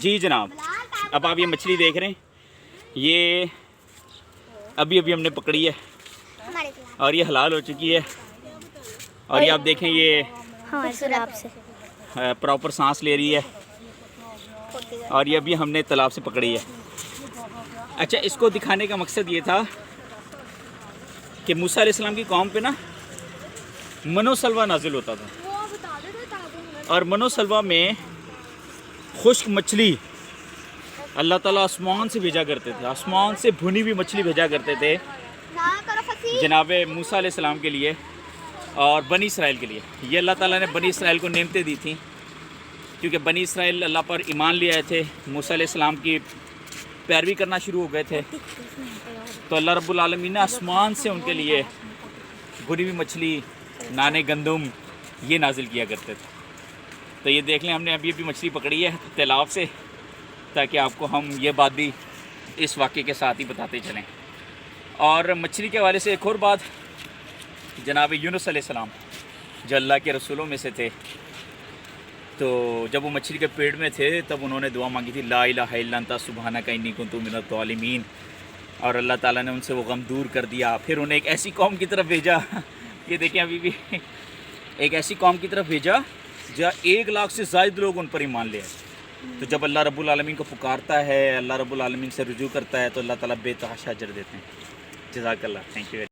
جی جناب، اب آپ یہ مچھلی دیکھ رہے ہیں، یہ ابھی ہم نے پکڑی ہے اور یہ حلال ہو چکی ہے، اور یہ آپ دیکھیں یہ پراپر سانس لے رہی ہے، اور یہ ابھی ہم نے تالاب سے پکڑی ہے۔ اچھا، اس کو دکھانے کا مقصد یہ تھا کہ موسیٰ علیہ السلام کی قوم پہ نا من و سلویٰ نازل ہوتا تھا، اور من و سلویٰ میں خشک مچھلی اللہ تعالیٰ آسمان سے بھیجا کرتے تھے، آسمان سے بھنی ہوئی مچھلی بھیجا کرتے تھے جناب موسیٰ علیہ السلام کے لیے اور بنی اسرائیل کے لیے۔ یہ اللہ تعالیٰ نے بنی اسرائیل کو نعمتیں دی تھیں، کیونکہ بنی اسرائیل اللہ پر ایمان لے آئے تھے، موسیٰ علیہ السلام کی پیروی کرنا شروع ہو گئے تھے، تو اللہ رب العالمین نے آسمان سے ان کے لیے بھنی ہوئی مچھلی، نانے گندم یہ نازل کیا کرتے تھے۔ تو یہ دیکھ لیں، ہم نے ابھی مچھلی پکڑی ہے تالاب سے، تاکہ آپ کو ہم یہ بات بھی اس واقعے کے ساتھ ہی بتاتے چلیں۔ اور مچھلی کے حوالے سے ایک اور بات، جناب یونس علیہ السلام جو اللہ کے رسولوں میں سے تھے، تو جب وہ مچھلی کے پیٹ میں تھے تب انہوں نے دعا مانگی تھی، لا الہ الا انت سبحانک انی کنت من الظالمین، اور اللہ تعالیٰ نے ان سے وہ غم دور کر دیا۔ پھر انہیں ایک ایسی قوم کی طرف بھیجا، یہ دیکھیں ابھی بھی ایک ایسی قوم کی طرف بھیجا جہاں 1 لاکھ سے زائد لوگ ان پر ایمان لے آئے۔ تو جب اللہ رب العالمین کو پکارتا ہے، اللہ رب العالمین سے رجوع کرتا ہے، تو اللہ تعالیٰ بے تحاشا اجر دیتے ہیں۔ جزاک اللہ، تھینک یو۔